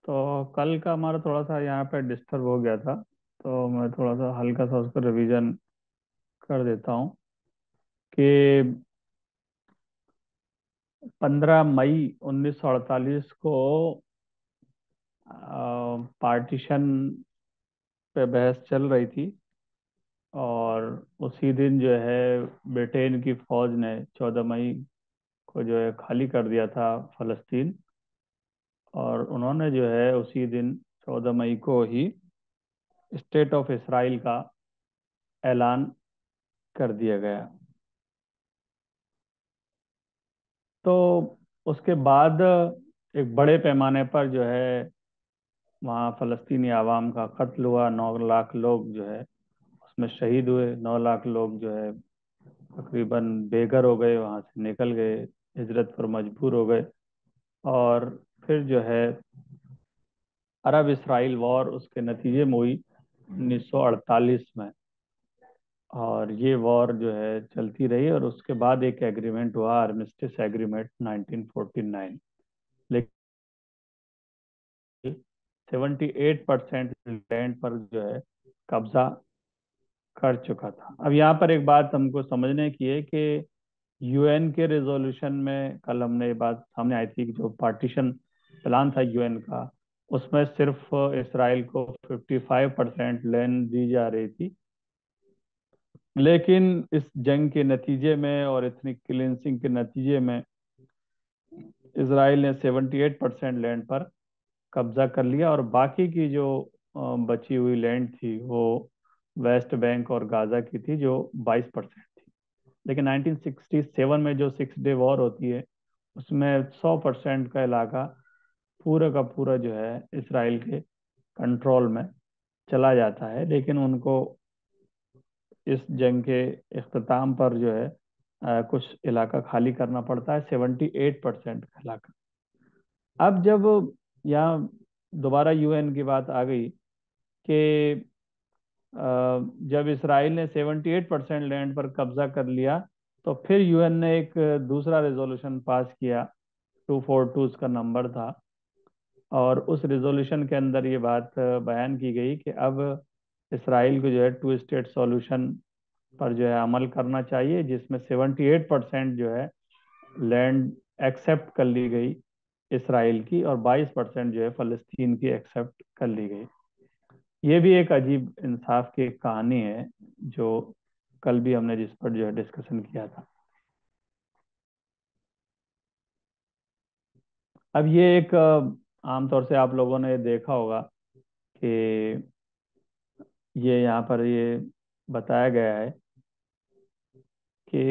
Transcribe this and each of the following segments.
तो कल का हमारा थोड़ा सा यहाँ पे डिस्टर्ब हो गया था। तो मैं थोड़ा सा हल्का सा उसका रिवीजन कर देता हूँ कि 15 मई 1948 को पार्टीशन पे बहस चल रही थी। और उसी दिन जो है ब्रिटेन की फौज ने 14 मई को जो है खाली कर दिया था फलस्तीन। और उन्होंने जो है उसी दिन 14 मई को ही स्टेट ऑफ इसराइल का ऐलान कर दिया गया। तो उसके बाद एक बड़े पैमाने पर जो है वहाँ फ़लस्तीनी आवाम का कत्ल हुआ। 9 लाख लोग जो है उसमें शहीद हुए। 9 लाख लोग जो है तकरीबन बेघर हो गए, वहाँ से निकल गए, हिजरत पर मजबूर हो गए। और फिर जो है अरब इसराइल वॉर उसके नतीजे में हुई 1948 में। और ये वॉर जो है चलती रही और उसके बाद एक एग्रीमेंट हुआ, आर्मिस्टिस एग्रीमेंट 1949। लेकिन 78% लैंड पर जो है कब्जा कर चुका था। अब यहाँ पर एक बात हमको समझने की है कि यूएन के रेजोल्यूशन में कल हमने ये बात सामने आई थी कि जो पार्टीशन प्लान था यूएन का, उसमें सिर्फ इसराइल को 55% लैंड दी जा रही थी। लेकिन इस जंग के नतीजे में और इतनी क्लींसिंग के नतीजे में इसराइल ने 78% लैंड पर कब्जा कर लिया। और बाकी की जो बची हुई लैंड थी वो वेस्ट बैंक और गाजा की थी, जो 22% थी। लेकिन 1967 में जो 6 डे वॉर होती है उसमें 100% का इलाका पूरा का पूरा जो है इसराइल के कंट्रोल में चला जाता है। लेकिन उनको इस जंग के इख्तिताम पर जो है कुछ इलाका खाली करना पड़ता है, 78% का इलाका। अब जब यहाँ दोबारा यूएन की बात आ गई कि जब इसराइल ने 78% लैंड पर कब्जा कर लिया, तो फिर यूएन ने एक दूसरा रेजोल्यूशन पास किया। 242 उसका नंबर था। और उस रेजोल्यूशन के अंदर ये बात बयान की गई कि अब इसराइल को जो है 2 स्टेट सॉल्यूशन पर जो है अमल करना चाहिए, जिसमें 78% जो है लैंड एक्सेप्ट कर ली गई इसराइल की, और 22% जो है फलस्तीन की एक्सेप्ट कर ली गई। ये भी एक अजीब इंसाफ की एक कहानी है, जो कल भी हमने जिस पर जो है डिस्कशन किया था। अब ये एक आमतौर से आप लोगों ने देखा होगा कि ये यहाँ पर ये बताया गया है कि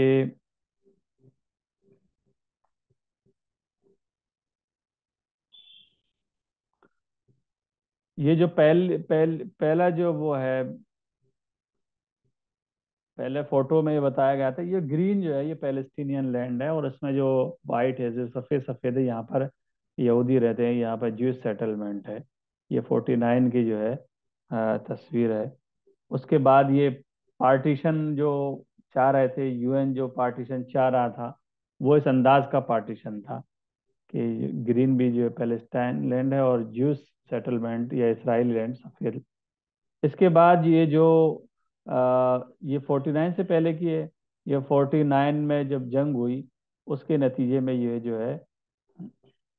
ये जो पहला जो वो है, पहले फोटो में ये बताया गया था, ये ग्रीन जो है ये पैलेस्टीनियन लैंड है, और इसमें जो वाइट है, जो सफ़ेद सफ़ेद है, यहाँ पर यहूदी रहते हैं, यहाँ पर ज्यूश सेटलमेंट है। ये 49 की जो है तस्वीर है। उसके बाद ये पार्टीशन जो चाह रहे थे, यूएन जो पार्टीशन चाह रहा था, वो इस अंदाज का पार्टीशन था कि ग्रीन भी जो है पैलेस्टाइन लैंड है और ज्यूश सेटलमेंट या इसराइल लैंड सफ़ेद। इसके बाद ये जो ये 49 से पहले की है। ये 49 में जब जंग हुई उसके नतीजे में ये जो है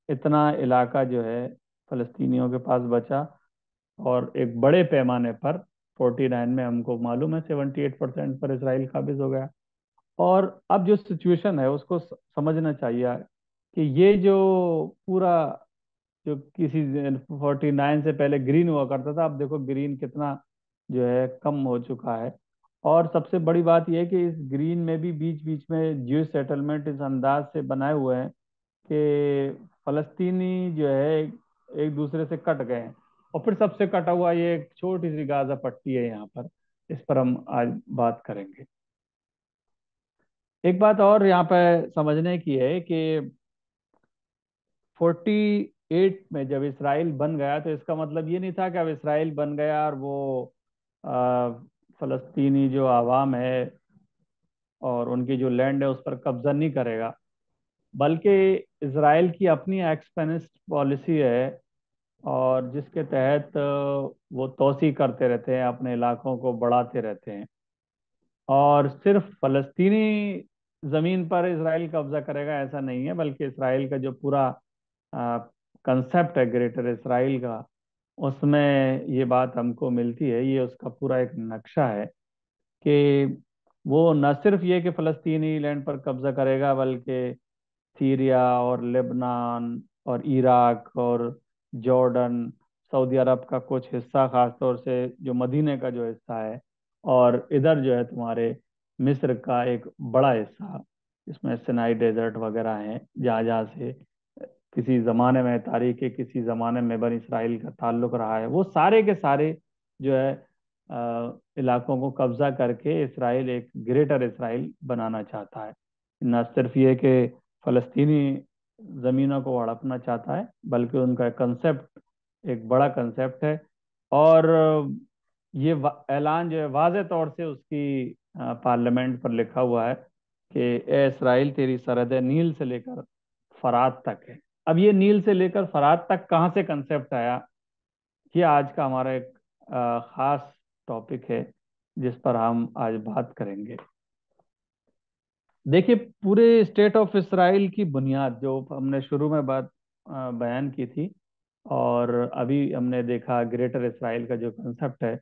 इतना इलाका जो है फलस्तीनियों के पास बचा। और एक बड़े पैमाने पर 49 में हमको मालूम है 78% पर इसराइल काबिज हो गया। और अब जो सिचुएशन है उसको समझना चाहिए कि ये जो पूरा जो किसी 49 से पहले ग्रीन हुआ करता था, अब देखो ग्रीन कितना जो है कम हो चुका है। और सबसे बड़ी बात यह है कि इस ग्रीन में भी बीच बीच में ज्यूश सेटलमेंट इस अंदाज से बनाए हुए हैं कि फलस्तीनी जो है एक दूसरे से कट गए हैं। और फिर सबसे कटा हुआ ये एक छोटी सी गाजा पट्टी है यहाँ पर। इस पर हम आज बात करेंगे। एक बात और यहाँ पे समझने की है कि 48 में जब इसराइल बन गया तो इसका मतलब ये नहीं था कि अब इसराइल बन गया और वो आ, फलस्तीनी जो आवाम है और उनकी जो लैंड है उस पर कब्जा नहीं करेगा। बल्कि इसराइल की अपनी एक्सपेंसिव पॉलिसी है। और और जिसके तहत वो तोसी करते रहते हैं, अपने इलाकों को बढ़ाते रहते हैं। और सिर्फ फलस्तीनी जमीन पर इसराइल कब्जा करेगा ऐसा नहीं है, बल्कि इसराइल का जो पूरा कंसेप्ट है ग्रेटर इसराइल का, उसमें ये बात हमको मिलती है। ये उसका पूरा एक नक्शा है कि वो न सिर्फ ये कि फलस्तीनी लैंड पर कब्जा करेगा, बल्कि सीरिया और लेबनान और इराक और जॉर्डन, सऊदी अरब का कुछ हिस्सा, खासतौर से जो मदीने का जो हिस्सा है, और इधर जो है तुम्हारे मिस्र का एक बड़ा हिस्सा, इसमें सिनाई डेजर्ट वगैरह हैं, जहाँ जहाँ से किसी ज़माने में, तारीख के किसी ज़माने में बनी इसराइल का ताल्लुक रहा है, वो सारे के सारे जो है इलाकों को कब्जा करके इसराइल एक ग्रेटर इसराइल बनाना चाहता है। न सिर्फ ये कि फलस्तीनी ज़मीनों को हड़पना चाहता है, बल्कि उनका कंसेप्ट एक बड़ा कंसेप्ट है। और ये ऐलान जो है वाज़े तौर से उसकी पार्लियामेंट पर लिखा हुआ है कि ए इसराइल, तेरी सरहदें नील से लेकर फरात तक है। अब ये नील से लेकर फरात तक कहाँ से कंसेप्ट आया, ये आज का हमारा एक खास टॉपिक है जिस पर हम आज बात करेंगे। देखिए, पूरे स्टेट ऑफ इसराइल की बुनियाद जो हमने शुरू में बात बयान की थी, और अभी हमने देखा ग्रेटर इसराइल का जो कंसेप्ट है,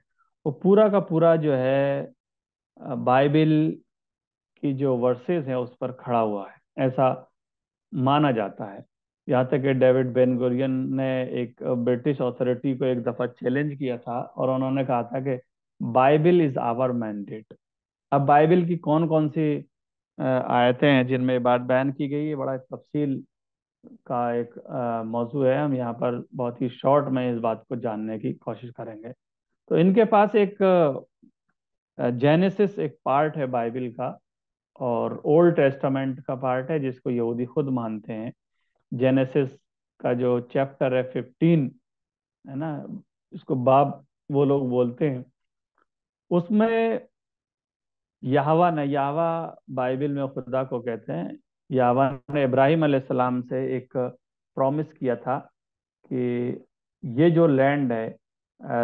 वो पूरा का पूरा जो है बाइबल की जो वर्सेस हैं उस पर खड़ा हुआ है, ऐसा माना जाता है। यहाँ तक कि डेविड बेन गुरियन ने एक ब्रिटिश अथॉरिटी को एक दफा चैलेंज किया था, और उन्होंने कहा था कि बाइबल इज आवर मैंडेट। अब बाइबल की कौन कौन सी आयतें हैं जिनमें ये बात बयान की गई है, बड़ा तफसील का एक मौजू है। हम यहाँ पर बहुत ही शॉर्ट में इस बात को जानने की कोशिश करेंगे। तो इनके पास एक जेनेसिस एक पार्ट है बाइबल का, और ओल्ड टेस्टामेंट का पार्ट है जिसको यहूदी खुद मानते हैं। जेनेसिस का जो चैप्टर है 15, है ना, इसको बाब वो लोग बोलते हैं, उसमें याहवा बाइबल में खुदा को कहते हैं। याहवा ने इब्राहिम अलैहिस्सलाम से एक प्रॉमिस किया था कि ये जो लैंड है,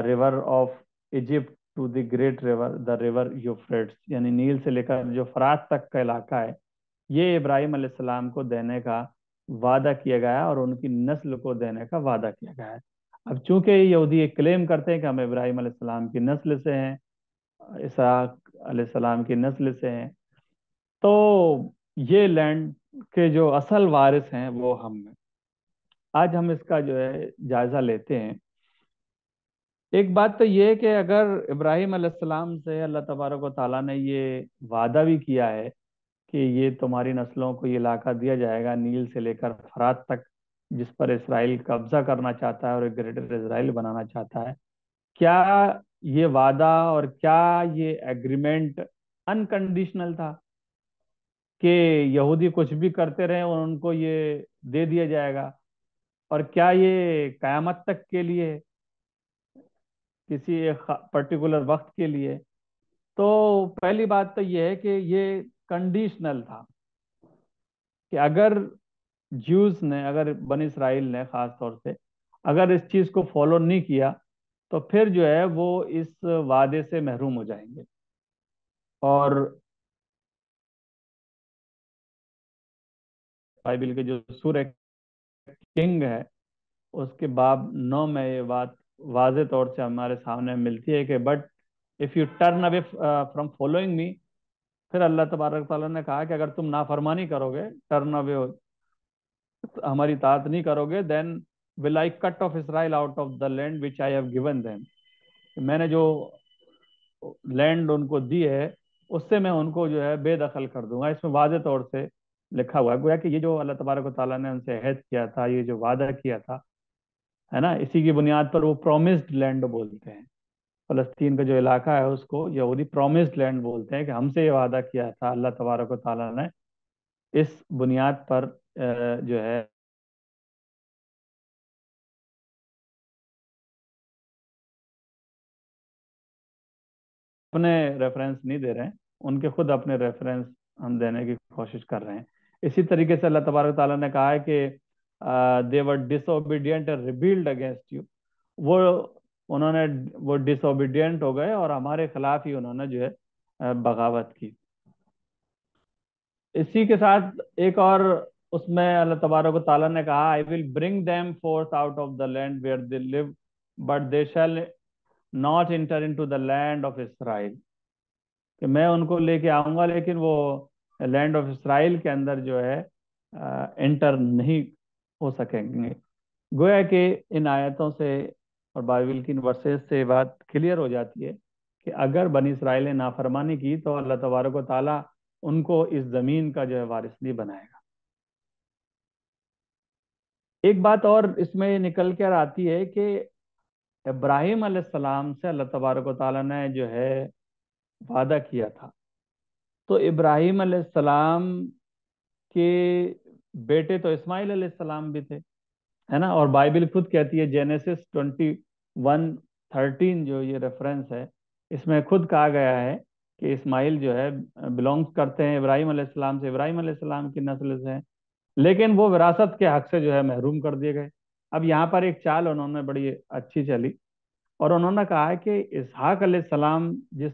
river of Egypt to the great river, the river Euphrates, यानी नील से लेकर जो फरात तक का इलाका है, ये इब्राहिम अलैहिस्सलाम को देने का वादा किया गया है, और उनकी नस्ल को देने का वादा किया गया है। अब चूंकि यहूदी ये क्लेम करते हैं कि हम इब्राहिम अलैहिस्सलाम की नस्ल से हैं, इसहाक अलैहिस्सलाम की नस्ल से हैं, तो ये लैंड के जो असल वारिस हैं वो हम हैं। आज हम इसका जो है जायजा लेते हैं। एक बात तो ये है कि अगर इब्राहिम अलैहिस्सलाम से अल्लाह तबारक व तआला ने ये वादा भी किया है कि ये तुम्हारी नस्लों को ये इलाका दिया जाएगा नील से लेकर फरात तक, जिस पर इसराइल कब्जा करना चाहता है और एक ग्रेटर इसराइल बनाना चाहता है, क्या ये वादा और क्या ये एग्रीमेंट अनकंडीशनल था कि यहूदी कुछ भी करते रहे और उनको ये दे दिया जाएगा, और क्या ये कयामत तक के लिए, किसी एक पर्टिकुलर वक्त के लिए? तो पहली बात तो ये है कि ये कंडीशनल था कि अगर ज्यूज ने, अगर बनी इसराइल ने खास तौर से अगर इस चीज को फॉलो नहीं किया, तो फिर जो है वो इस वादे से महरूम हो जाएंगे। और बाइबल के जो सूरह किंग है, उसके बाब 9 में ये बात वाजे तौर से हमारे सामने मिलती है कि but if U turn away from following me, फिर अल्लाह तबारक ताला ने कहा कि अगर तुम नाफरमानी करोगे, टर्न अवे, हमारी तात नहीं करोगे, then will I cut off Israel out of the land which I have given them. मैंने जो लैंड उनको दी है उससे मैं उनको जो है बेदखल कर दूंगा। इसमें वाज़े तौर से लिखा हुआ है, गोया कि ये जो अल्लाह तबारक व तआला ने उनसे अहद किया था, ये जो वादा किया था, है ना, इसी की बुनियाद पर वो प्रॉमिस्ड लैंड बोलते हैं। फलस्तीन का जो इलाका है उसको यहूदी प्रॉमिस्ड लैंड बोलते हैं कि हमसे ये वादा किया था अल्लाह तबारक व तआला ने। इस बुनियाद पर जो है अपने रेफरेंस नहीं दे रहे हैं, उनके खुद अपने रेफरेंस हम देने की कोशिश कर रहे हैं। इसी तरीके से अल्लाह तबारक ताला ने कहा है कि दे वर डिसोबीडियंट एंड रिबील्ड अगेंस्ट यू। वो उन्होंने वो डिसोबीडियंट हो गए और हमारे खिलाफ ही उन्होंने जो है बगावत की। इसी के साथ एक और उसमें अल्लाह तबारक व तआला ने कहा, I will bring them forth out of the land where they live but they shall not enter into the land of Israel, कि मैं उनको लेके आऊंगा लेकिन वो लैंड ऑफ इसराइल के अंदर जो है एंटर नहीं हो सकेंगे। गोया कि इन आयतों से और बाइबल की इन वर्सेस से बात क्लियर हो जाती है कि अगर बनी इसराइल ने नाफरमानी की तो अल्लाह तबारक व ताला उनको इस जमीन का जो है वारिस नहीं बनाएगा। एक बात और इसमें निकल कर आती है कि इब्राहिम अलैहिस्सलाम से अल्लाह तबारक व ताला ने जो है वादा किया था, तो इब्राहिम अलैहिस्सलाम के बेटे तो इस्माइल अलैहिस्सलाम भी थे, है ना। और बाइबल खुद कहती है जेनेसिस 21:13 जो ये रेफरेंस है, इसमें खुद कहा गया है कि इस्माइल जो है बिलोंग्स करते हैं इब्राहिम अलैहिस्सलाम से, इब्राहिम अलैहिस्सलाम की नस्ल से हैं, लेकिन वो विरासत के हक से जो है महरूम कर दिए गए। अब यहाँ पर एक चाल उन्होंने बड़ी अच्छी चली और उन्होंने कहा है कि इसहाक अलैहिस्सलाम जिस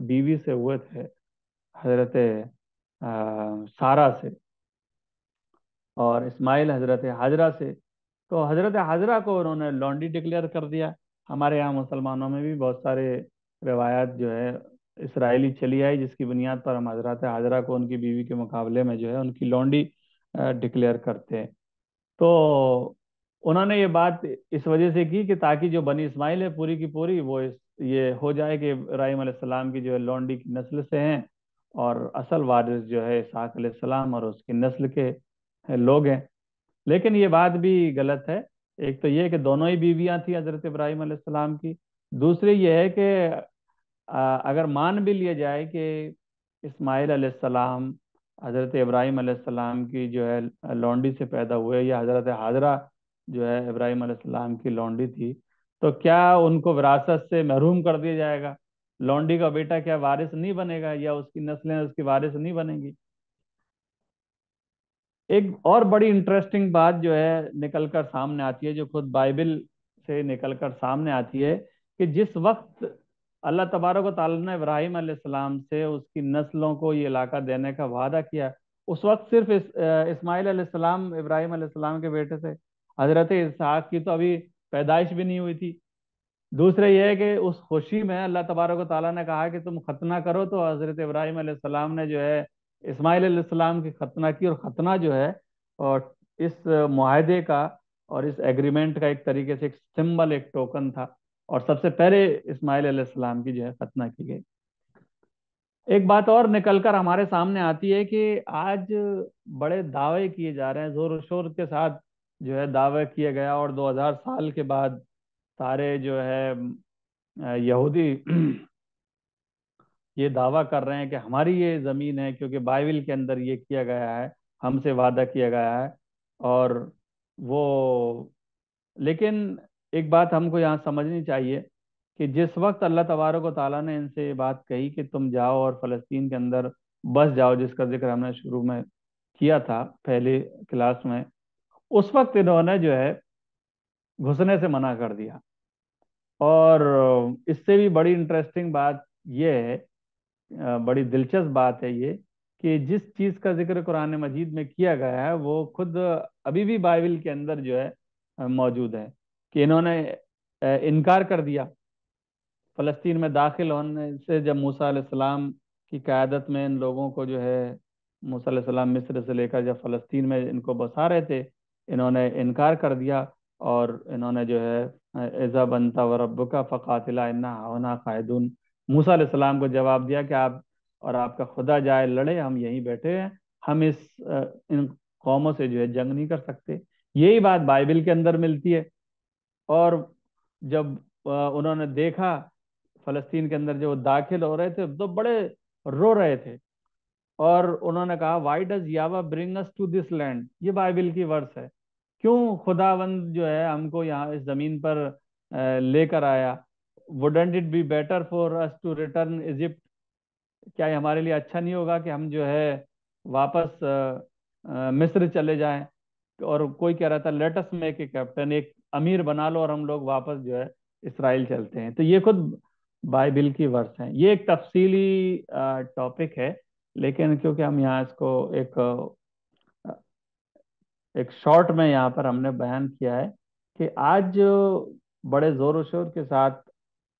बीवी से हुए थे, हजरत सारा से, और इस्माइल हजरत हाजरा से, तो हजरत हाजरा को उन्होंने लॉन्डी डिक्लेयर कर दिया। हमारे यहाँ मुसलमानों में भी बहुत सारे रिवायात जो है इसराइली चली आई जिसकी बुनियाद पर हम हजरत हाजरा को उनकी बीवी के मुकाबले में जो है उनकी लॉन्डी डिक्लेयर करते हैं। तो उन्होंने ये बात इस वजह से की कि ताकि जो बनी इस्माइल है पूरी की पूरी वो ये हो जाए कि इब्राहिम अलैहिस्सलाम की जो है लॉन्डी की नस्ल से हैं और असल वारिस जो है इसहाक अलैहिस्सलाम और उसकी नस्ल के लोग हैं। लेकिन ये बात भी गलत है। एक तो ये कि दोनों ही बीवियां थी हजरत इब्राहिम अलैहिस्सलाम की। दूसरी ये है कि अगर मान भी लिया जाए कि इस्माइल अलैहिस्सलाम हजरत इब्राहिम अलैहिस्सलाम की जो है लौंडी से पैदा हुए या हजरत हाजरा जो है इब्राहिम अलैहिस्सलाम की लौंडी थी, तो क्या उनको विरासत से महरूम कर दिया जाएगा? लौंडी का बेटा क्या वारिस नहीं बनेगा या उसकी नस्लें उसकी वारिस नहीं बनेंगी? एक और बड़ी इंटरेस्टिंग बात जो है निकलकर सामने आती है, जो खुद बाइबल से निकलकर सामने आती है, कि जिस वक्त अल्लाह तबारक व तआला ने इब्राहिम अलैहिस्सलाम से उसकी नस्लों को ये इलाका देने का वादा किया, उस वक्त सिर्फ इस्माइल अलैहिस्सलाम इब्राहिम अलैहिस्सलाम के बेटे थे। हजरत इसहाक की तो अभी पैदाइश भी नहीं हुई थी। दूसरा यह है कि उस खुशी में अल्लाह तबारक व ताला ने कहा कि तुम खतना करो, तो हजरत इब्राहिम अलैहिस्सलाम ने जो है इस्माइल अलैहिस्सलाम की खतना की, और खतना जो है और इस मुआहदे का और इस एग्रीमेंट का एक तरीके से एक सिंबल, एक टोकन था, और सबसे पहले इस्माइल अलैहिस्सलाम की जो है खतना की गई। एक बात और निकलकर हमारे सामने आती है कि आज बड़े दावे किए जा रहे हैं, जोर शोर के साथ जो है दावे किए गया, और 2000 साल के बाद सारे जो है यहूदी ये दावा कर रहे हैं कि हमारी ये जमीन है, क्योंकि बाइबल के अंदर ये किया गया है, हमसे वादा किया गया है। और वो, लेकिन एक बात हमको यहाँ समझनी चाहिए कि जिस वक्त अल्लाह तबारक व ताला ने इनसे ये बात कही कि तुम जाओ और फलस्तीन के अंदर बस जाओ, जिसका जिक्र हमने शुरू में किया था पहले क्लास में, उस वक्त इन्होंने जो है घुसने से मना कर दिया। और इससे भी बड़ी इंटरेस्टिंग बात यह है, बड़ी दिलचस्प बात है ये, कि जिस चीज का जिक्र कुरान मजीद में किया गया है वो खुद अभी भी बाइबल के अंदर जो है मौजूद है, कि इन्होंने इनकार कर दिया फलस्तीन में दाखिल होने से। जब मूसा अलैहिस्सलाम की क़यादत में इन लोगों को जो है मूसा अलैहिस्सलाम मिस्र से लेकर जब फलस्तीन में इनको बसा रहे थे, इन्होंने इनकार कर दिया और इन्होंने जो है एजा बनता व रब्बुका फ़क़ातिला इन्ना हाहुना क़ाइदून, मूसा अलैहिस्सलाम को जवाब दिया कि आप और आपका खुदा जाए लड़े, हम यहीं बैठे हैं, हम इन कौमों से जो है जंग नहीं कर सकते। यही बात बाइबल के अंदर मिलती है। और जब उन्होंने देखा फलस्तीन के अंदर जो वो दाखिल हो रहे थे तो बड़े रो रहे थे, और उन्होंने कहा, why does Yahweh bring us to this land, ये बाइबल की वर्स है, क्यों खुदावंद जो है हमको यहाँ इस जमीन पर लेकर आया? Wouldn't it be better for us to return Egypt, क्या ये हमारे लिए अच्छा नहीं होगा कि हम जो है वापस मिस्र चले जाएं? और कोई कह रहा था let us make a captain, एक अमीर बना लो और हम लोग वापस जो है इसराइल चलते हैं। तो ये खुद बाइबिल की वर्स हैं। ये एक तफसीली टॉपिक है, लेकिन क्योंकि हम यहाँ इसको एक शॉर्ट में यहाँ पर हमने बयान किया है कि आज जो बड़े जोर शोर के साथ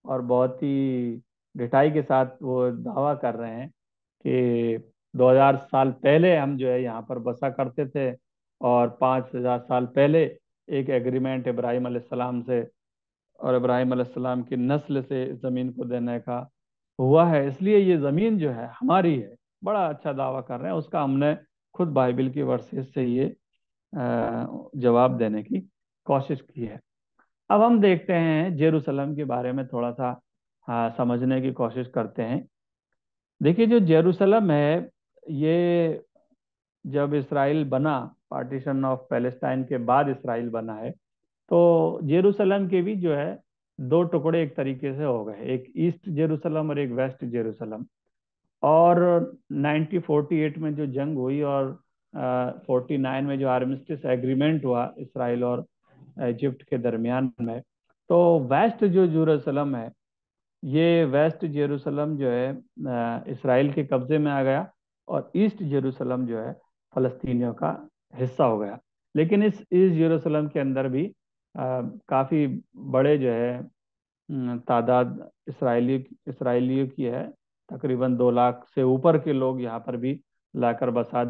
और बहुत ही ढिठाई के साथ वो दावा कर रहे हैं कि 2000 साल पहले हम जो है यहाँ पर बसा करते थे, और 5000 साल पहले एक एग्रीमेंट इब्राहिम अलैहिस्सलाम से और इब्राहिम अलैहिस्सलाम की नस्ल से इस जमीन को देने का हुआ है, इसलिए ये जमीन जो है हमारी है। बड़ा अच्छा दावा कर रहे हैं। उसका हमने खुद बाइबल की वर्सेस से ये जवाब देने की कोशिश की है। अब हम देखते हैं जेरूसलम के बारे में थोड़ा सा समझने की कोशिश करते हैं। देखिए, जो जेरूसलम है, ये जब इसराइल बना, पार्टीशन ऑफ पैलेस्टाइन के बाद इसराइल बना है, तो जेरूसलम के भी जो है दो टुकड़े एक तरीके से हो गए, एक ईस्ट जेरूसलम और एक वेस्ट जेरूसलम। और 1948 में जो जंग हुई और 49 में जो आर्मिस्टिस एग्रीमेंट हुआ इसराइल और इजिप्ट के दरमियान में, तो वेस्ट जो जेरूसलम है, ये वेस्ट जेरूसलम जो है इसराइल के कब्जे में आ गया, और ईस्ट जेरूसलम जो है फलस्तीनियों का हिस्सा हो गया। लेकिन इस ईस्ट जेरूसलम के अंदर भी काफ़ी बड़े जो है तादाद इसराइलियों की है। तकरीबन 2 लाख से ऊपर के लोग यहाँ पर भी लाकर बसा,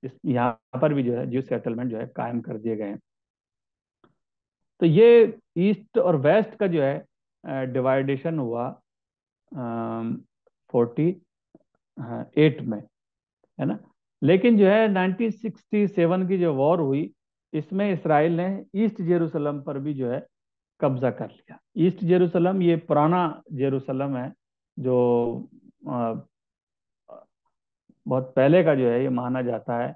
इस यहाँ पर भी जो है ज्यू सेटलमेंट जो है कायम कर दिए गए हैं। तो ये ईस्ट और वेस्ट का जो है डिवाइडेशन हुआ 48 में, है ना। लेकिन जो है 1967 की जो वॉर हुई, इसमें इसराइल ने ईस्ट जेरूसलम पर भी जो है कब्जा कर लिया। ईस्ट जेरूसलम ये पुराना जेरूसलम है, जो अ, बहुत पहले का जो है ये माना जाता है,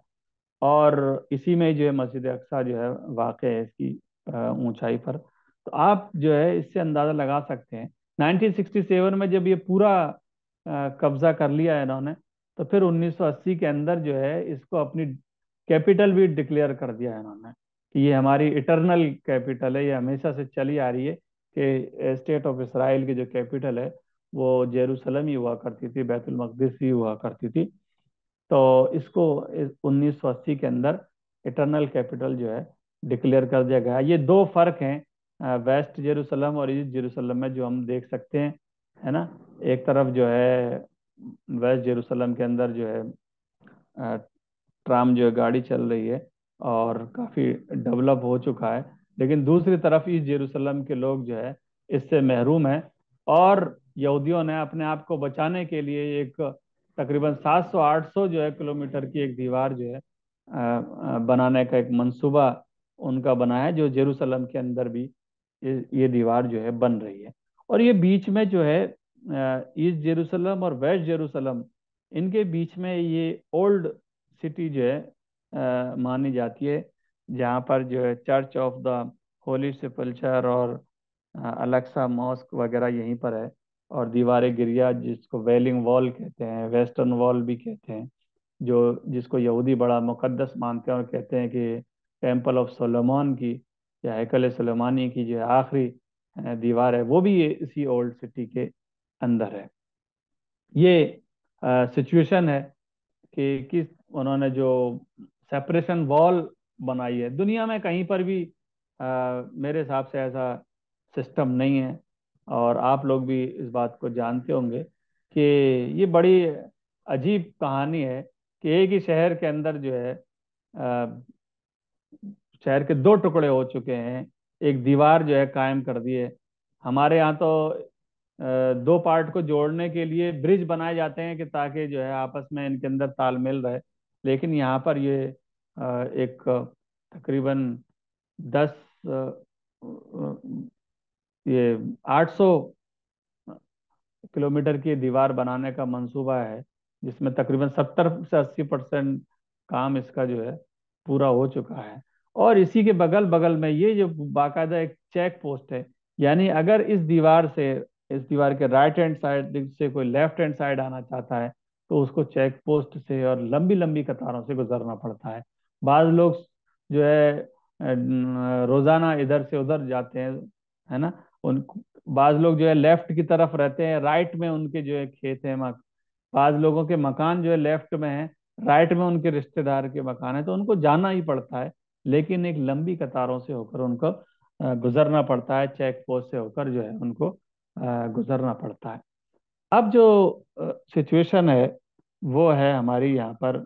और इसी में जो है मस्जिद अक्सा जो है वाक़ है इसकी ऊंचाई पर। तो आप जो है इससे अंदाज़ा लगा सकते हैं, 1967 में जब ये पूरा कब्जा कर लिया है इन्होंने, तो फिर 1980 के अंदर जो है इसको अपनी कैपिटल भी डिक्लेयर कर दिया है इन्होंने कि ये हमारी इटरनल कैपिटल है। ये हमेशा से चली आ रही है कि स्टेट ऑफ इसराइल की जो कैपिटल है वो जेरूसलम ही हुआ करती थी, बैतुल मकदिस ही हुआ करती थी। तो इसको 1980 के अंदर इटरनल कैपिटल जो है डिक्लेयर कर दिया गया। ये दो फर्क हैं वेस्ट जेरूसलम और ईस्ट जेरूसलम में, जो हम देख सकते हैं, है ना। एक तरफ जो है वेस्ट जेरूसलम के अंदर जो है अ, ट्राम जो है गाड़ी चल रही है और काफ़ी डेवलप हो चुका है, लेकिन दूसरी तरफ ईस्ट जेरूसलम के लोग जो है इससे महरूम हैं। और यहूदियों ने अपने आप को बचाने के लिए एक तकरीबन 700-800 जो है किलोमीटर की एक दीवार जो है बनाने का एक मंसूबा उनका बना है, जो जेरूसलम के अंदर भी ये दीवार जो है बन रही है। और ये बीच में जो है ईस्ट जेरूसलम और वेस्ट जेरूसलम, इनके बीच में ये ओल्ड सिटी जो है मानी जाती है, जहाँ पर जो है चर्च ऑफ द होली सेपल्चर और अलेक्सा मॉस्क वगैरह यहीं पर है। और दीवार गिरिया, जिसको वेलिंग वॉल कहते हैं, वेस्टर्न वॉल भी कहते हैं, जो जिसको यहूदी बड़ा मुकद्दस मानते हैं और कहते हैं कि टेम्पल ऑफ सोलोमन की या हैकल सुलेमानी की जो आखिरी दीवार है, वो भी ये इसी ओल्ड सिटी के अंदर है। ये सिचुएशन है कि किस उन्होंने जो सेपरेशन वॉल बनाई है, दुनिया में कहीं पर भी मेरे हिसाब से ऐसा सिस्टम नहीं है। और आप लोग भी इस बात को जानते होंगे कि ये बड़ी अजीब कहानी है कि एक ही शहर के अंदर जो है शहर के दो टुकड़े हो चुके हैं, एक दीवार जो है कायम कर दी है। हमारे यहाँ तो दो पार्ट को जोड़ने के लिए ब्रिज बनाए जाते हैं कि ताकि जो है आपस में इनके अंदर तालमेल रहे। लेकिन यहाँ पर ये एक तकरीबन 10 ये 800 किलोमीटर की दीवार बनाने का मंसूबा है, जिसमें तकरीबन 70 से 80% काम इसका जो है पूरा हो चुका है। और इसी के बगल बगल में ये जो बाकायदा एक चेक पोस्ट है, यानी अगर इस दीवार के राइट हैंड साइड से कोई लेफ्ट हैंड साइड आना चाहता है, तो उसको चेक पोस्ट से और लंबी लंबी कतारों से गुजरना पड़ता है। बाज लोग जो है रोजाना इधर से उधर जाते हैं, है ना। उन बाज लोग जो है लेफ्ट की तरफ रहते हैं, राइट में उनके जो है खेत है, बाज लोगों के मकान जो है लेफ्ट में है, राइट में उनके रिश्तेदार के मकान है, तो उनको जाना ही पड़ता है। लेकिन एक लंबी कतारों से होकर उनको गुजरना पड़ता है, चेक पोस्ट से होकर जो है उनको गुजरना पड़ता है। अब जो सिचुएशन है वो है हमारी यहाँ पर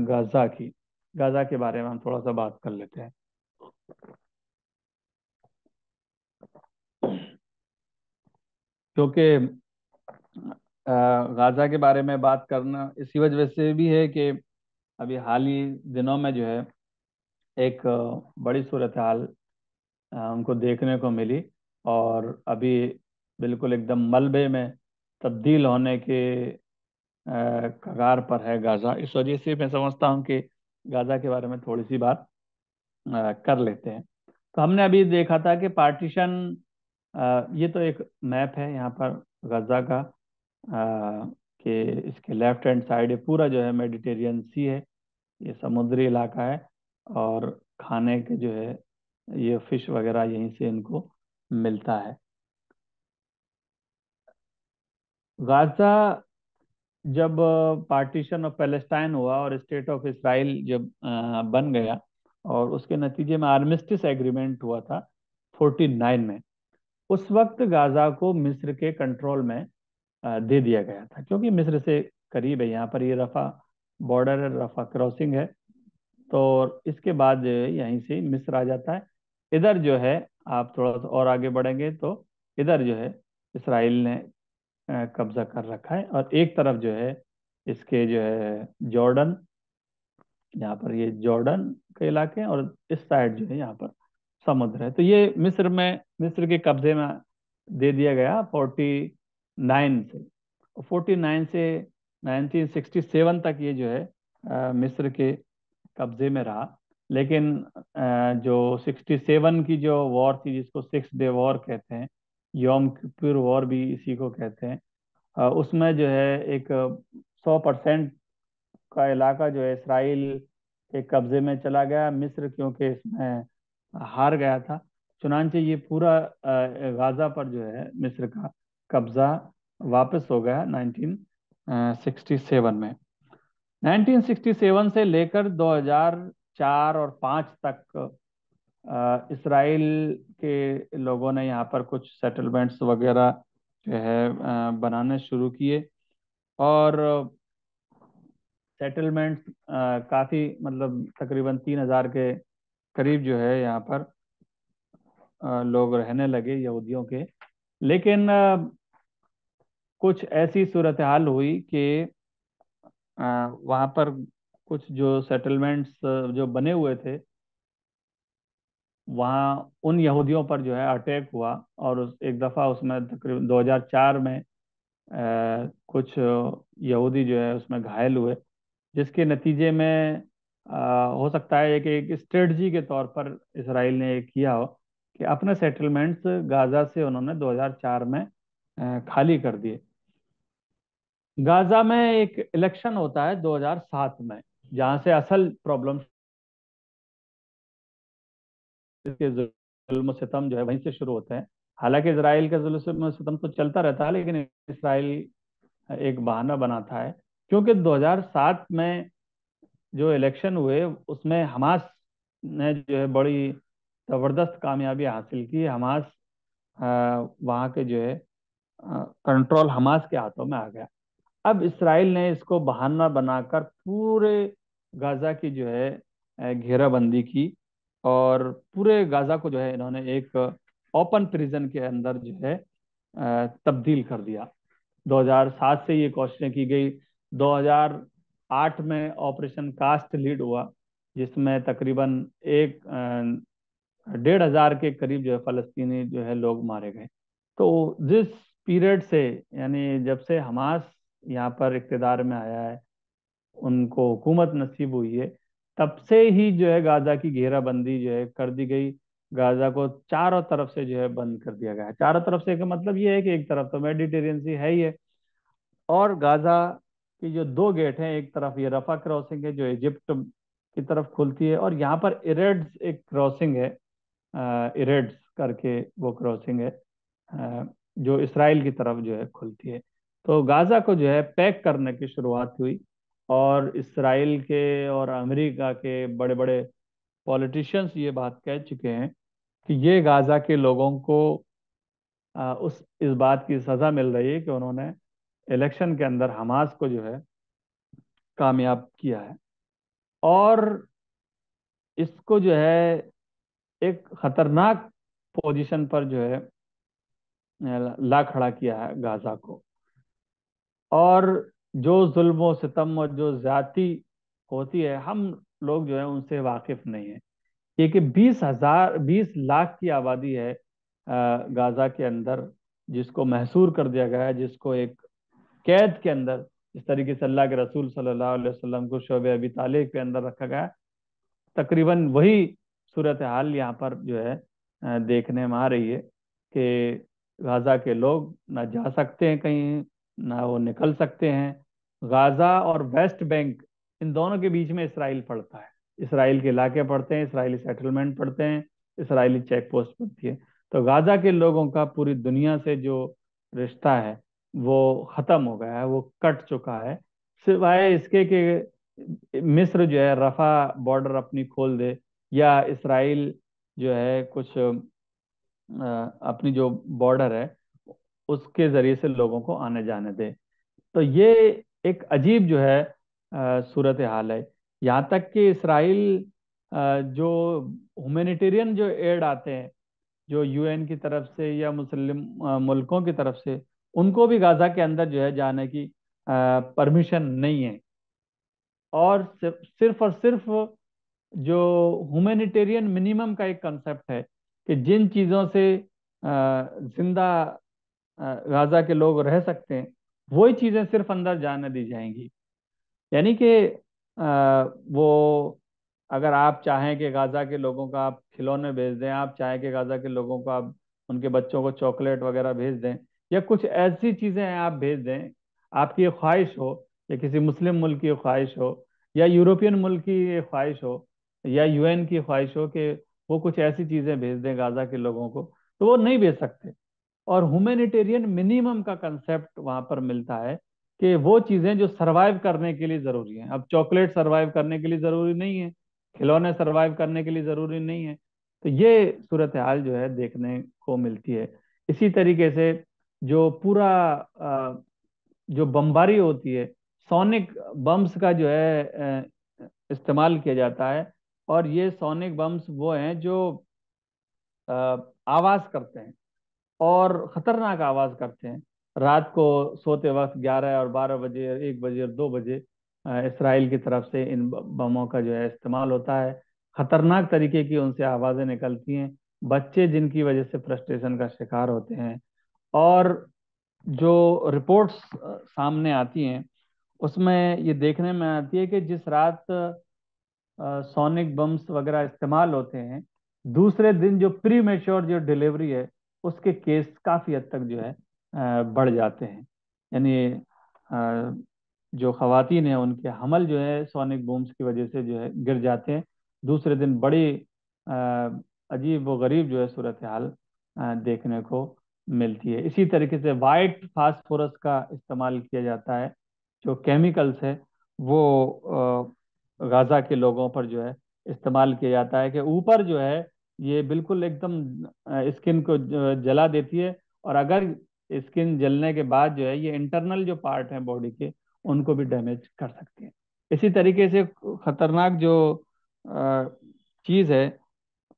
गाजा की। गाजा के बारे में हम थोड़ा सा बात कर लेते हैं। क्योंकि गाजा के बारे में बात करना इसी वजह से भी है कि अभी हाल ही दिनों में जो है एक बड़ी सूरत हाल उनको देखने को मिली, और अभी बिल्कुल एकदम मलबे में तब्दील होने के कगार पर है गाजा। इस वजह से मैं समझता हूँ कि गाजा के बारे में थोड़ी सी बात कर लेते हैं। तो हमने अभी देखा था कि पार्टीशन, ये तो एक मैप है यहाँ पर गाजा का, कि इसके लेफ्ट हैंड साइड पूरा जो है मेडिटेरियन सी है, ये समुद्री इलाका है, और खाने के जो है ये फिश वगैरह यहीं से इनको मिलता है। गाजा जब पार्टीशन ऑफ पैलेस्टाइन हुआ और स्टेट ऑफ इसराइल जब बन गया, और उसके नतीजे में आर्मिस्टिस एग्रीमेंट हुआ था 49 में, उस वक्त गाजा को मिस्र के कंट्रोल में दे दिया गया था, क्योंकि मिस्र से करीब है, यहाँ पर ये रफा बॉर्डर है, रफा क्रॉसिंग है। तो इसके बाद जो है यहीं से मिस्र आ जाता है। इधर जो है आप थोड़ा सा और आगे बढ़ेंगे तो इधर जो है इसराइल ने कब्जा कर रखा है, और एक तरफ जो है इसके जो है जॉर्डन, यहाँ पर ये जॉर्डन के इलाके हैं, और इस साइड जो है यहाँ पर समुद्र है। तो ये मिस्र के कब्जे में दे दिया गया 49 से। 49 से 1967 तक ये जो है मिस्र के कब्जे में रहा। लेकिन जो 67 की जो वॉर थी, जिसको 6 डे वॉर कहते हैं, योम किप्पुर वॉर भी इसी को कहते हैं, उसमें जो है एक 100% का इलाका जो है इसराइल के कब्जे में चला गया। मिस्र क्योंकि इसमें हार गया था, चुनांचे ये पूरा गाजा पर जो है मिस्र का कब्जा वापस हो गया 1967 में। 1967 से लेकर 2004 और 5 तक इसराइल के लोगों ने यहाँ पर कुछ सेटलमेंट्स वगैरह जो है बनाने शुरू किए, और सेटलमेंट्स काफ़ी, मतलब तकरीबन 3,000 के करीब जो है यहाँ पर लोग रहने लगे यहूदियों के। लेकिन कुछ ऐसी सूरत हाल हुई कि वहाँ पर कुछ जो सेटलमेंट्स जो बने हुए थे, वहाँ उन यहूदियों पर जो है अटैक हुआ, और एक दफ़ा उसमें तकरीबन 2004 में कुछ यहूदी जो है उसमें घायल हुए, जिसके नतीजे में हो सकता है कि एक स्ट्रेटजी के तौर पर इसराइल ने ये किया हो कि अपने सेटलमेंट्स गाजा से उन्होंने 2004 में खाली कर दिए। गाजा में एक इलेक्शन होता है 2007 में, जहां से असल प्रॉब्लम के जुल्म सितम जो है वहीं से शुरू होते हैं। हालांकि इसराइल का जुल्म सितम तो चलता रहता है, लेकिन इसराइल एक बहाना बनाता है, क्योंकि 2007 में जो इलेक्शन हुए उसमें हमास ने जो है बड़ी जबरदस्त कामयाबी हासिल की। हमास वहाँ के जो है कंट्रोल हमास के हाथों में आ गया। अब इसराइल ने इसको बहाना बनाकर पूरे गाजा की जो है घेराबंदी की, और पूरे गाजा को जो है इन्होंने एक ओपन प्रिजन के अंदर जो है तब्दील कर दिया। 2007 से ये कोशिशें की गई। 2008 में ऑपरेशन कास्ट लीड हुआ, जिसमें तकरीबन एक 1,500 के करीब जो है फलस्तीनी जो है लोग मारे गए। तो जिस पीरियड से, यानी जब से हमास यहाँ पर इक़्तिदार में आया है, उनको हुकूमत नसीब हुई है, तब से ही जो है गाजा की घेराबंदी जो है कर दी गई। गाजा को चारों तरफ से जो है बंद कर दिया गया है। चारों तरफ से का मतलब ये है कि एक तरफ तो मेडिटेरियन सी है ही है, और गाजा की जो 2 गेट हैं, एक तरफ ये रफा क्रॉसिंग है जो इजिप्ट की तरफ खुलती है, और यहाँ पर इरेड्स एक क्रॉसिंग है, इरेड्स करके वो क्रॉसिंग है, जो इसराइल की तरफ जो है खुलती है। तो गाजा को जो है पैक करने की शुरुआत हुई, और इसराइल के और अमेरिका के बड़े बड़े पॉलिटिशियंस ये बात कह चुके हैं कि ये गाजा के लोगों को उस इस बात की सजा मिल रही है कि उन्होंने इलेक्शन के अंदर हमास को जो है कामयाब किया है, और इसको जो है एक खतरनाक पोजीशन पर जो है ला खड़ा किया है गाजा को। और जो जुल्म और सितम और जो ज्यादती होती है, हम लोग जो है उनसे वाकिफ नहीं है। क्योंकि 20 लाख की आबादी है गाजा के अंदर, जिसको महसूर कर दिया गया है, जिसको एक कैद के अंदर, इस तरीके से अल्लाह के रसूल सल्लल्लाहु अलैहि वसल्लम को शोबे अबी तालिब के अंदर रखा गया है। तकरीबन वही सूरत हाल यहाँ पर जो है देखने में आ रही है कि गाजा के लोग ना जा सकते हैं कहीं, ना वो निकल सकते हैं। गाजा और वेस्ट बैंक, इन दोनों के बीच में इसराइल पड़ता है, इसराइल के इलाके पड़ते हैं, इसराइली सेटलमेंट पड़ते हैं, इसराइली चेक पोस्ट पड़ती है। तो गाजा के लोगों का पूरी दुनिया से जो रिश्ता है वो खत्म हो गया है, वो कट चुका है। सिवाय इसके कि मिस्र जो है रफा बॉर्डर अपनी खोल दे, या इसराइल जो है कुछ अपनी जो बॉर्डर है उसके जरिए से लोगों को आने जाने दे। तो ये एक अजीब जो है सूरत हाल है। यहाँ तक कि इसराइल जो हुमैनिटेरियन जो एड आते हैं, जो यूएन की तरफ से या मुस्लिम मुल्कों की तरफ से, उनको भी गाजा के अंदर जो है जाने की परमिशन नहीं है। और सिर्फ और सिर्फ जो हुमैनिटेरियन मिनिमम का एक कंसेप्ट है कि जिन चीज़ों से जिंदा गाजा के लोग रह सकते हैं, वही चीज़ें सिर्फ अंदर जाने दी जाएंगी। यानी कि वो, अगर आप चाहें कि गाजा के लोगों को आप खिलौने भेज दें, आप चाहें कि गाजा के लोगों को आप उनके बच्चों को चॉकलेट वगैरह भेज दें, या कुछ ऐसी चीज़ें आप भेज दें, आपकी ये ख्वाहिश हो, या किसी मुस्लिम मुल्क की ख्वाहिश हो, या यूरोपियन मुल्क की ये ख्वाहिश हो, या यूएन की ख्वाहिश हो कि वो कुछ ऐसी चीज़ें भेज दें गाजा के लोगों को, तो वो नहीं भेज सकते। और ह्यूमैनिटेरियन मिनिमम का कंसेप्ट वहां पर मिलता है कि वो चीजें जो सरवाइव करने के लिए जरूरी हैं। अब चॉकलेट सरवाइव करने के लिए जरूरी नहीं है, खिलौने सरवाइव करने के लिए जरूरी नहीं है। तो ये सूरत हाल जो है देखने को मिलती है। इसी तरीके से जो पूरा जो बमबारी होती है, सोनिक बम्स का जो है इस्तेमाल किया जाता है। और ये सोनिक बम्स वो हैं जो अ, आवाज करते हैं, और खतरनाक आवाज करते हैं। रात को सोते वक्त 11 और 12 बजे, 1 बजे और 2 बजे इसराइल की तरफ से इन बमों का जो है इस्तेमाल होता है। खतरनाक तरीके की उनसे आवाजें निकलती हैं, बच्चे जिनकी वजह से फ्रस्ट्रेशन का शिकार होते हैं। और जो रिपोर्ट्स सामने आती हैं उसमें ये देखने में आती है कि जिस रात सोनिक बम्स वगैरह इस्तेमाल होते हैं, दूसरे दिन जो प्री मेच्योर जो डिलीवरी है, उसके केस काफ़ी हद तक जो है बढ़ जाते हैं। यानी जो खवातीन हैं उनके हमल जो है सोनिक बूम्स की वजह से जो है गिर जाते हैं। दूसरे दिन बड़ी अ, अजीब व गरीब जो है सूरत हाल देखने को मिलती है। इसी तरीके से वाइट फास्फोरस का इस्तेमाल किया जाता है, जो केमिकल्स है वो गाजा के लोगों पर जो है इस्तेमाल किया जाता है कि ऊपर जो है ये बिल्कुल एकदम स्किन को जला देती है, और अगर स्किन जलने के बाद जो है ये इंटरनल जो पार्ट है बॉडी के, उनको भी डैमेज कर सकती है। इसी तरीके से खतरनाक जो चीज़ है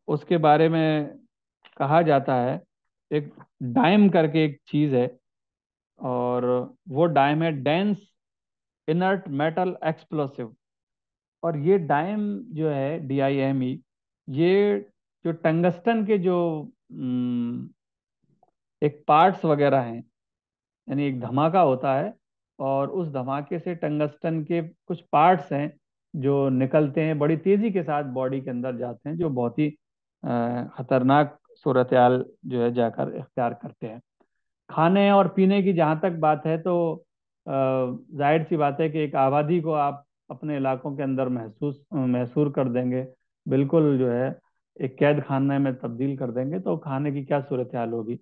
उसके बारे में कहा जाता है, एक डाइम करके एक चीज़ है, और वो डाइम है डेंस इनर्ट मेटल एक्सप्लोसिव। और ये डाइम जो है DIME, ये जो टंगस्टन के जो एक पार्ट्स वगैरह हैं, यानी एक धमाका होता है, और उस धमाके से टंगस्टन के कुछ पार्ट्स हैं जो निकलते हैं, बड़ी तेजी के साथ बॉडी के अंदर जाते हैं, जो बहुत ही खतरनाक सूरत हाल जो है जाकर इख्तियार करते हैं। खाने और पीने की जहाँ तक बात है तो जाहिर सी बात है कि एक आबादी को आप अपने इलाकों के अंदर महसूर कर देंगे, बिल्कुल जो है एक कैद खाने में तब्दील कर देंगे, तो खाने की क्या सूरत हाल होगी।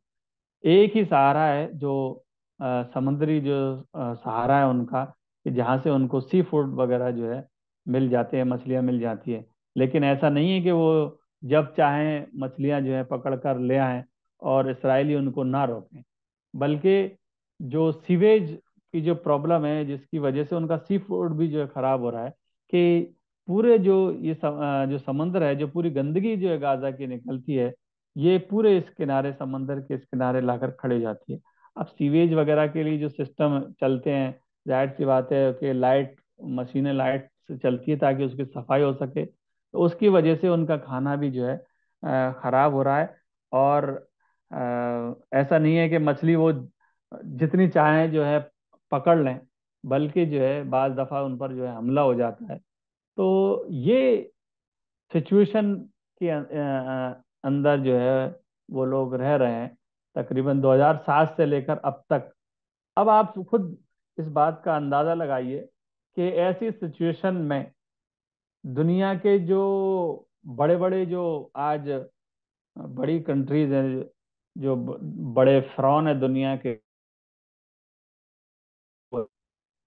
एक ही सहारा है जो समुद्री जो सहारा है उनका, कि जहाँ से उनको सी फूड वगैरह जो है मिल जाते हैं, मछलियाँ मिल जाती है। लेकिन ऐसा नहीं है कि वो जब चाहें मछलियाँ जो है पकड़ कर ले आएं और इसराइली उनको ना रोकें, बल्कि जो सीवेज की जो प्रॉब्लम है जिसकी वजह से उनका सी फूड भी जो है खराब हो रहा है, कि पूरे जो जो समुद्र है, जो पूरी गंदगी जो है गाजा की निकलती है, ये पूरे इस किनारे, समंदर के इस किनारे लाकर खड़े जाती है। अब सीवेज वगैरह के लिए जो सिस्टम चलते हैं, जाहिर सी बात है कि मशीनें लाइट से चलती है ताकि उसकी सफाई हो सके, तो उसकी वजह से उनका खाना भी जो है खराब हो रहा है। और ऐसा नहीं है कि मछली वो जितनी चाहें जो है पकड़ लें, बल्कि जो है बाज दफा उन पर जो है हमला हो जाता है। तो ये सिचुएशन के अंदर जो है वो लोग रह रहे हैं तकरीबन 2007 से लेकर अब तक। अब आप खुद इस बात का अंदाजा लगाइए कि ऐसी सिचुएशन में दुनिया के जो बड़े बड़े जो आज बड़ी कंट्रीज हैं, जो बड़े फिरौन है दुनिया के,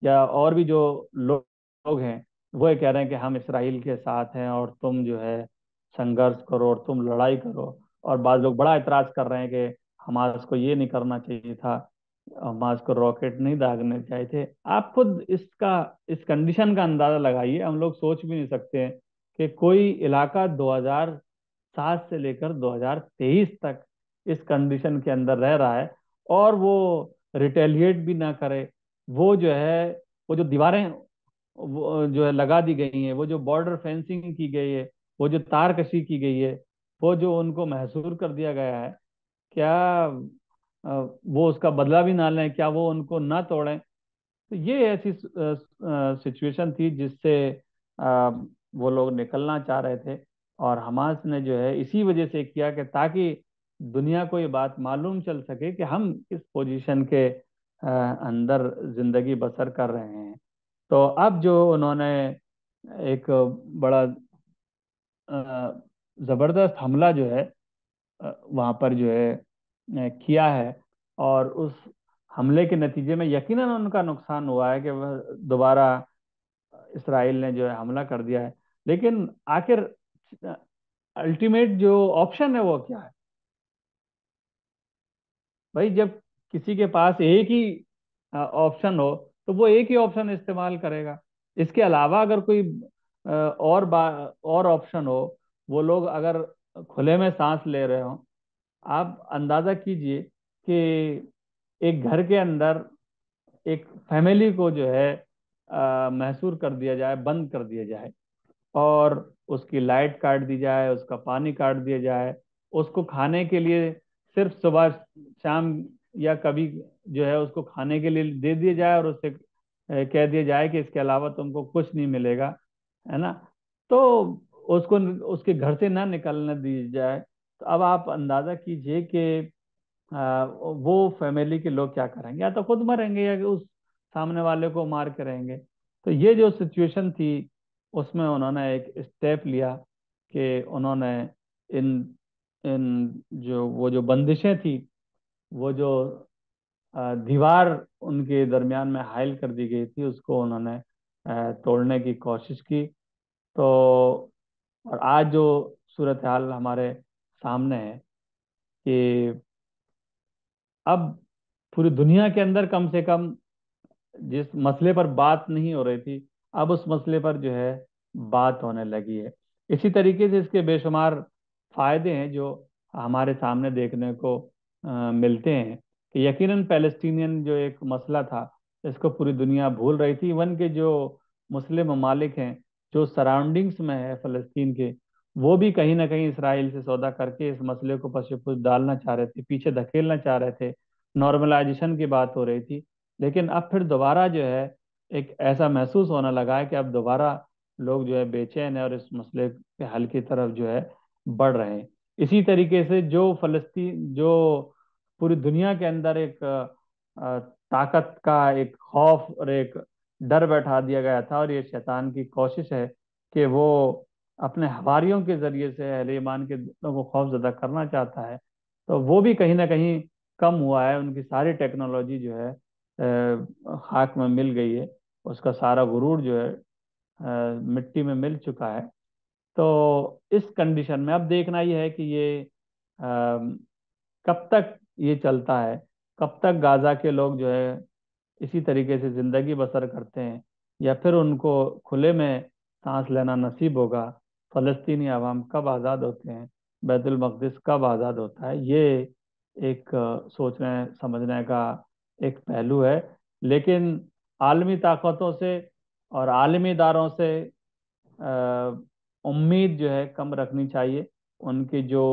या और भी जो लोग हैं, वो ये कह रहे हैं कि हम इसराइल के साथ हैं और तुम जो है संघर्ष करो और तुम लड़ाई करो। और बाद लोग बड़ा एतराज कर रहे हैं कि हमास को ये नहीं करना चाहिए था, हमास को रॉकेट नहीं दागने चाहिए थे। आप खुद इस कंडीशन का अंदाजा लगाइए। हम लोग सोच भी नहीं सकते हैं कि कोई इलाका 2007 से लेकर 2023 तक इस कंडीशन के अंदर रह रहा है और वो रिटेलिएट भी ना करे। वो जो है, वो जो दीवारें वो जो है लगा दी गई हैं, वो जो बॉर्डर फेंसिंग की गई है, वो जो तार कशी की गई है, वो जो उनको महसूर कर दिया गया है, क्या वो उसका बदला भी ना लें, क्या वो उनको ना तोड़ें। तो ये ऐसी सिचुएशन थी जिससे अ, वो लोग निकलना चाह रहे थे। और हमास ने जो है इसी वजह से किया कि ताकि दुनिया को ये बात मालूम चल सके कि हम किस पोजीशन के अंदर जिंदगी बसर कर रहे हैं। तो अब जो उन्होंने एक बड़ा जबरदस्त हमला जो है वहां पर जो है किया है, और उस हमले के नतीजे में यकीनन उनका नुकसान हुआ है कि वह दोबारा इसराइल ने जो है हमला कर दिया है। लेकिन आखिर अल्टीमेट जो ऑप्शन है वो क्या है? भाई, जब किसी के पास एक ही ऑप्शन हो तो वो एक ही ऑप्शन इस्तेमाल करेगा। इसके अलावा अगर कोई और ऑप्शन हो, वो लोग अगर खुले में सांस ले रहे हो, आप अंदाजा कीजिए कि एक घर के अंदर एक फैमिली को जो है महसूर कर दिया जाए, बंद कर दिया जाए, और उसकी लाइट काट दी जाए, उसका पानी काट दिया जाए, उसको खाने के लिए सिर्फ सुबह शाम या कभी जो है उसको खाने के लिए दे दिया जाए, और उससे कह दिया जाए कि इसके अलावा तुमको कुछ नहीं मिलेगा, है ना। तो उसको उसके घर से ना निकलने दी जाए, तो अब आप अंदाजा कीजिए कि वो फैमिली के लोग क्या करेंगे, या तो खुद मरेंगे या कि उस सामने वाले को मार के रहेंगे। तो ये जो सिचुएशन थी, उसमें उन्होंने एक स्टेप लिया कि उन्होंने इन इन जो वो जो बंदिशें थी, वो जो दीवार उनके दरमियान में हाइल कर दी गई थी, उसको उन्होंने तोड़ने की कोशिश की। तो और आज जो सूरत हाल हमारे सामने है कि अब पूरी दुनिया के अंदर कम से कम जिस मसले पर बात नहीं हो रही थी, अब उस मसले पर जो है बात होने लगी है। इसी तरीके से इसके बेशुमार फायदे हैं जो हमारे सामने देखने को मिलते हैं, कि यकीनन पैलेस्टीनियन जो एक मसला था, इसको पूरी दुनिया भूल रही थी। इवन के जो मुस्लिम ममालिक हैं जो सराउंडिंग्स में है फ़लस्तीन के, वो भी कहीं ना कहीं इसराइल से सौदा करके इस मसले को पशेपुश डालना चाह रहे थे, पीछे धकेलना चाह रहे थे। नॉर्मलाइजेशन की बात हो रही थी। लेकिन अब फिर दोबारा जो है एक ऐसा महसूस होने लगा है कि अब दोबारा लोग जो है बेचैन है और इस मसले के हल की तरफ जो है बढ़ रहे हैं। इसी तरीके से जो फलस्तीन जो पूरी दुनिया के अंदर एक ताकत का एक खौफ और एक डर बैठा दिया गया था, और ये शैतान की कोशिश है कि वो अपने हवारियों के जरिए से अहले ईमान के दिलों को खौफजदा करना चाहता है। तो वो भी कहीं ना कहीं कम हुआ है, उनकी सारी टेक्नोलॉजी जो है खाक में मिल गई है, उसका सारा गुरूर जो है मिट्टी में मिल चुका है। तो इस कंडीशन में अब देखना ये है कि ये कब तक ये चलता है, कब तक गाजा के लोग जो है इसी तरीके से जिंदगी बसर करते हैं, या फिर उनको खुले में सांस लेना नसीब होगा। फलस्तीनी अवाम कब आज़ाद होते हैं, बैतुल मक़दिस कब आज़ाद होता है, ये एक सोचने समझने का एक पहलू है। लेकिन आलमी ताकतों से और आलमी इदारों से उम्मीद जो है कम रखनी चाहिए। उनकी जो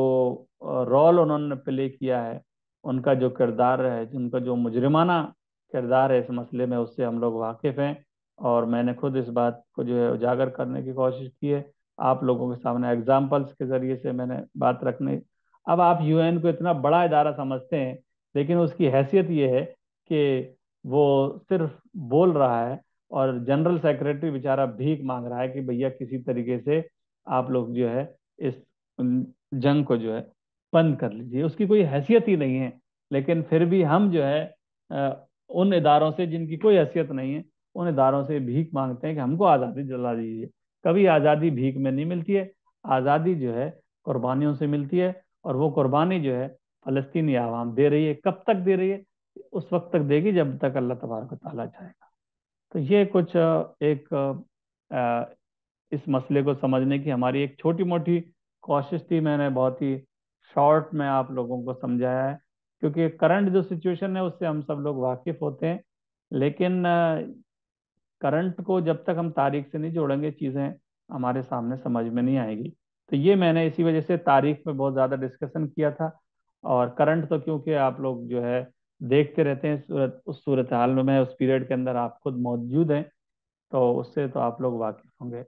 रोल उन्होंने प्ले किया है, उनका जो किरदार है, उनका जो मुजरिमाना किरदार है इस मसले में, उससे हम लोग वाकिफ़ हैं। और मैंने खुद इस बात को जो है उजागर करने की कोशिश की है, आप लोगों के सामने एग्जाम्पल्स के ज़रिए से मैंने बात रखने। अब आप यूएन को इतना बड़ा इदारा समझते हैं, लेकिन उसकी हैसियत ये है कि वो सिर्फ बोल रहा है, और जनरल सेक्रेटरी बेचारा भीख मांग रहा है कि भैया किसी तरीके से आप लोग जो है इस जंग को जो है बंद कर लीजिए। उसकी कोई हैसियत ही नहीं है। लेकिन फिर भी हम जो है उन इदारों से जिनकी कोई हैसियत नहीं है, उन इदारों से भीख मांगते हैं कि हमको आज़ादी दिला दीजिए। कभी आज़ादी भीख में नहीं मिलती है। आज़ादी जो है कुर्बानियों से मिलती है, और वो कुर्बानी जो है फलस्तीनी आवाम दे रही है। कब तक दे रही है? उस वक्त तक देगी जब तक अल्लाह तबारक व तआला चाहेगा। तो ये कुछ एक इस मसले को समझने की हमारी एक छोटी मोटी कोशिश थी। मैंने बहुत ही शॉर्ट में आप लोगों को समझाया है, क्योंकि करंट जो सिचुएशन है उससे हम सब लोग वाकिफ होते हैं। लेकिन करंट को जब तक हम तारीख से नहीं जोड़ेंगे, चीज़ें हमारे सामने समझ में नहीं आएगी। तो ये मैंने इसी वजह से तारीख में बहुत ज़्यादा डिस्कशन किया था। और करंट तो क्योंकि आप लोग जो है देखते रहते हैं, उस सूरत हाल में, उस पीरियड के अंदर आप खुद मौजूद हैं, तो उससे तो आप लोग वाकिफ होंगे।